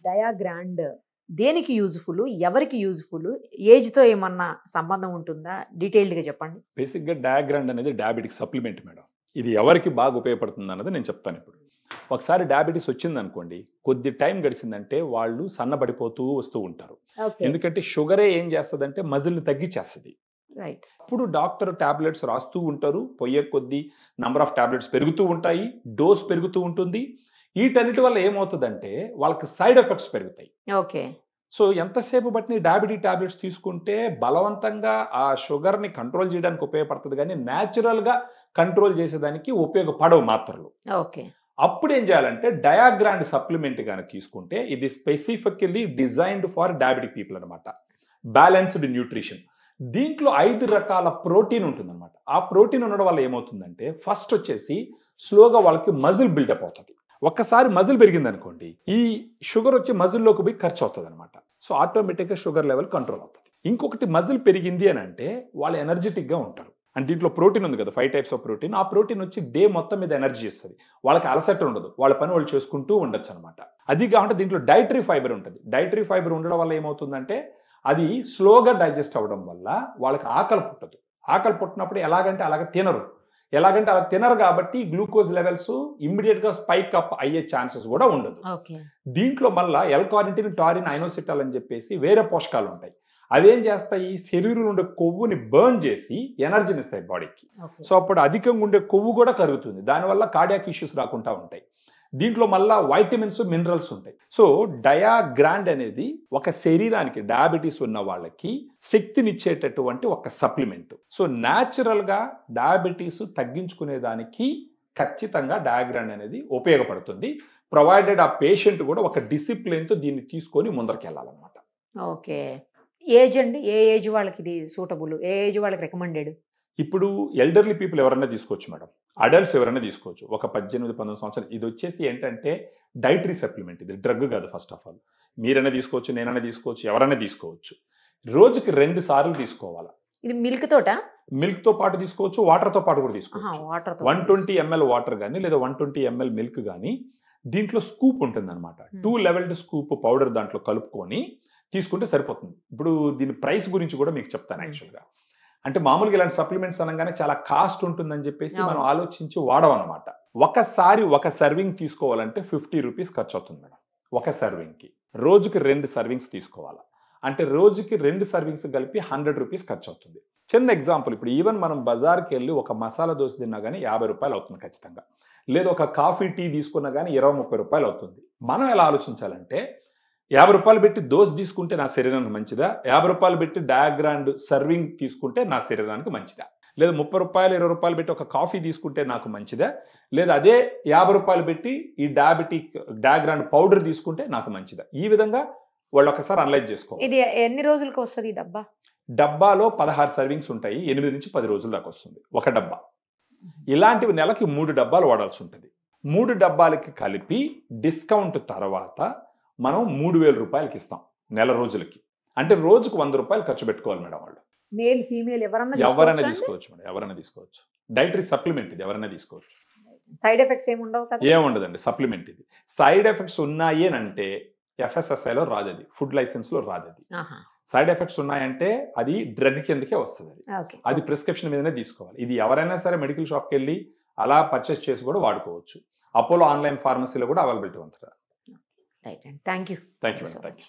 డయాగ్రాండ్ దేనికి యూజ్‌ఫుల్? ఎవరికి యూజ్‌ఫుల్? ఏజ్‌తో ఏమన్నా సంబంధం ఉంటుందా? డీటెయిల్డ్‌గా చెప్పండి. బేసిక్‌గా డయాగ్రాండ్ అనేది డయాబెటిక్ సప్లిమెంట్ మేడం. ఇది ఎవరికి బాగా ఉపయోగపడుతుంది అన్నది నేను చెప్తాను ఇప్పుడు. ఒకసారి డయాబెటిస్ వచ్చిందనుకోండి, కొద్ది టైం గడిచిందంటే వాళ్ళు సన్నబడిపోతూ వస్తూ ఉంటారు. ఓకే. ఎందుకంటే షుగరే ఏం చేస్తదంటే మజిల్‌ని తగ్గిచ్చేస్తది. రైట్. అప్పుడు డాక్టర్ టాబ్లెట్స్ రాస్తూ ఉంటారు. పోయే కొద్దీ నంబర్ ఆఫ్ టాబ్లెట్స్ పెరుగుతూ ఉంటాయి. డోస్ పెరుగుతూ ఉంటుంది. వీటన్నిటి వల్ల ఏమవుతదంటే వాళ్ళకి సైడ్ ఎఫెక్ట్స్ పెరుగుతాయి. ఓకే. సో ఎంతసేపు బట్టిని డయాబెటిక్ టాబ్లెట్స్ తీసుకుంటే బలవంతంగా ఆ షుగర్‌ని కంట్రోల్ చేయడానికి ఉపయోగపడుతది గానీ, నేచురల్‌గా కంట్రోల్ చేసేదానికి ఉపయోగపడవు మాత్రలు. ఓకే. అప్పుడేం చేయాలంటే డయాగ్రాండ్ సప్లిమెంట్ గాని తీసుకుంటే ఇది specifically designed for diabetic people అనమాట. Balanced nutrition. దీంట్లో 5 రకాల ప్రోటీన్ ఉంటుందన్నమాట. ఆ ప్రోటీన్ ఉండడం వల్ల ఏమవుతుందంటే ఫస్ట్ వచ్చేసి స్లోగా వాళ్ళకి మజిల్ బిల్డప్ అవుతది. ఒక్కసారి మజిల్ పెరిగిందనుకోండి, ఈ షుగర్ వచ్చి మజిల్‌లోకి పోయి ఖర్చు అవుతదనమాట. సో ఆటోమేటిక్‌గా షుగర్ లెవెల్ కంట్రోల్ అవుతది. ఇంకొకటి మజిల్ పెరిగింది అని అంటే వాళ్ళు ఎనర్జిటిక్‌గా ఉంటారు. అండ్ దీంట్లో ప్రోటీన్ ఉంది కదా! 5 టైప్స్ ఆఫ్ ప్రోటీన్. ఆ ప్రోటీన్ వచ్చి డే మొత్తం మీద ఎనర్జీ ఇస్తది. వాళ్ళకి అలసట ఉండదు. వాళ్ళ పని వాళ్ళు చేసుకుంటూ ఉండొచ్చనమాట. అది కాకుండా దీంట్లో డైటరీ ఫైబర్ ఉంటది. డైటరీ ఫైబర్ ఉండడం వల్ల ఏమవుతుందంటే అది స్లోగా డైజెస్ట్ అవ్వడం వల్ల వాళ్ళకి ఆకలి పుట్టదు. ఆకలి పుట్టినప్పుడు ఎలాగంటే అలాగ తినరు. ఎలాగంటే అలా తినరు కాబట్టి గ్లూకోజ్ లెవెల్స్ ఇమ్మీడియేట్‌గా స్పైక్ అప్ అయ్యే ఛాన్సెస్ కూడా ఉండదు. ఓకే. దీంట్లో మళ్ళా ఎల్-కార్నిటిన్, టారిన్, ఐనోసిటల్ అని చెప్పేసి వేరే పోషకాలు ఉంటాయి. అవేం చేస్తాయి? శరీరంలో ఉండే కొవ్వుని బర్న్ చేసి ఎనర్జీని ఇస్తాయి బాడీకి. ఓకే. సో అప్పుడు అధికంగా ఉండే కొవ్వు కూడా కరుగుతుంది. దానివల్ల కార్డియాక్ ఇష్యూస్ రాకుండా ఉంటాయి. దీంట్లో మళ్ళా వైటమిన్స్, మినరల్స్ ఉంటాయి. సో డయాగ్రాండ్ అనేది ఒక శరీరానికి డయాబెటీస్ ఉన్న వాళ్ళకి శక్తినిచ్చేటటువంటి ఒక సప్లిమెంట్. సో న్యాచురల్‌గా డయాబెటీస్ తగ్గించుకునే దానికి ఖచ్చితంగా డయాగ్రాండ్ అనేది ఉపయోగపడుతుంది. ప్రొవైడెడ్ ఆ పేషెంట్ కూడా ఒక డిసిప్లిన్‌తో దీన్ని తీసుకొని ముందరికెళ్ళాలన్నమాట. ఓకే. ఏజ్ అండి? ఏ ఏజ్ వాళ్ళకి ఇది సూటబుల్? ఏ ఏజ్ వాళ్ళకి రికమెండెడ్? ఇప్పుడు ఎల్డర్లీ పీపుల్ ఎవరైనా తీసుకోవచ్చు మేడం. అడల్ట్స్ ఎవరైనా తీసుకోవచ్చు. ఒక 18, 19 సంవత్సరాలు. ఇదొచ్చేసి ఏంటంటే డైటరీ సప్లిమెంట్ ఇది. డ్రగ్ కాదు ఫస్ట్ ఆఫ్ ఆల్. మీరైనా తీసుకోవచ్చు, నేనైనా తీసుకోవచ్చు, ఎవరైనా తీసుకోవచ్చు. రోజుకి 2 సార్లు తీసుకోవాలా. ఇది మిల్క్ తోటా? మిల్క్‌తో పాటు తీసుకోవచ్చు, వాటర్‌తో పాటు కూడా తీసుకోవచ్చు. వాటర్‌తో. 120 ఎంఎల్ వాటర్ గాని, లేదా 120 ఎంఎల్ మిల్క్ గాని, దీంట్లో స్కూప్ ఉంటుందన్నమాట. 2 లెవెల్డ్ స్కూప్ పౌడర్ దాంట్లో కలుపుకొని తీసుకుంటే సరిపోతుంది. ఇప్పుడు దీని ప్రైస్ గురించి కూడా మీకు చెప్తాను యాక్చువల్‌గా. అంటే మామూలుగా ఇలాంటి సప్లిమెంట్స్ అనగానే చాలా కాస్ట్ ఉంటుందని చెప్పేసి మనం ఆలోచించి వాడమన్నమాట. ఒకసారి ఒక సర్వింగ్ తీసుకోవాలంటే 50 రూపీస్ ఖర్చు అవుతుంది మేడం. ఒక సర్వింగ్‌కి. రోజుకి 2 సర్వింగ్స్ తీసుకోవాలా. అంటే రోజుకి 2 సర్వింగ్స్ కలిపి 100 రూపీస్ ఖర్చు అవుతుంది. చిన్న ఎగ్జాంపుల్ ఇప్పుడు ఈవెన్ మనం బజార్‌కి వెళ్లి ఒక మసాలా దోస తిన్నా గానీ రూ. 50 అవుతుంది ఖచ్చితంగా. లేదా ఒక కాఫీ, టీ తీసుకున్నా గానీ 20, 30 అవుతుంది. మనం ఎలా ఆలోచించాలంటే రూ. 50 పెట్టి దోస తీసుకుంటే నా శరీరానికి మంచిదా? రూ. 50 పెట్టి డయాగ్రాండ్ సర్వింగ్ తీసుకుంటే నా శరీరానికి మంచిదా? లేదా రూ. 30, రూ. 20 పెట్టి ఒక కాఫీ తీసుకుంటే నాకు మంచిదా? లేదా అదే రూ. 50 పెట్టి ఈ డయాగ్రాండ్ పౌడర్ తీసుకుంటే నాకు మంచిదా? ఈ విధంగా వాళ్ళు ఒకసారి అనలైజ్ చేసుకోవాలి. ఇది ఎన్ని రోజులకి వస్తది ఈ డబ్బా? డబ్బాలో 16 సర్వింగ్స్ ఉంటాయి. 8-10 రోజుల దాకా వస్తుంది ఒక డబ్బా. ఇలాంటివి నెలకి 3 డబ్బాలు వాడాల్సి ఉంటుంది. 3 డబ్బాలకి కలిపి డిస్కౌంట్ తర్వాత మనం 3000 రూపాయలకి ఇస్తాం నెల రోజులకి. అంటే రోజుకు రూ. 100 ఖర్చు పెట్టుకోవాలి మేడం వాళ్ళు. మేల్, ఫీమేల్ ఎవరన్నా ఎవరైనా తీసుకోవచ్చా అండి? తీసుకోవచ్చు మేడం. ఎవరైనా తీసుకోవచ్చు. డైటరీ సప్లిమెంట్ ఇది. ఎవరైనా తీసుకోవచ్చు. సైడ్ ఎఫెక్ట్స్ ఏమి ఉండవు కదా? ఏముండదండి. సప్లిమెంట్ ఇది. సైడ్ ఎఫెక్ట్స్ ఉన్నాయి అనంటే ఎఫ్ఎస్ఎస్ఐలో రాదది. ఫుడ్ లైసెన్స్‌లో రాదది. ఆహా. సైడ్ ఎఫెక్ట్స్ ఉన్నాయంటే అది డ్రగ్ కిందకే వస్తదది. ఓకే. అది ప్రిస్క్రిప్షన్ మీదనే తీసుకోవాలి. ఇది ఎవరైనా సరే మెడికల్ షాప్‌కెళ్ళి అలా పర్చేస్ చేసి కూడా వాడుకోవచ్చు. అపోలో ఆన్‌లైన్ ఫార్మసీలో కూడా అవైలబిలిటీ ఉంటది. రైట్ అండి. Thank you. Thank you madam. Thank you.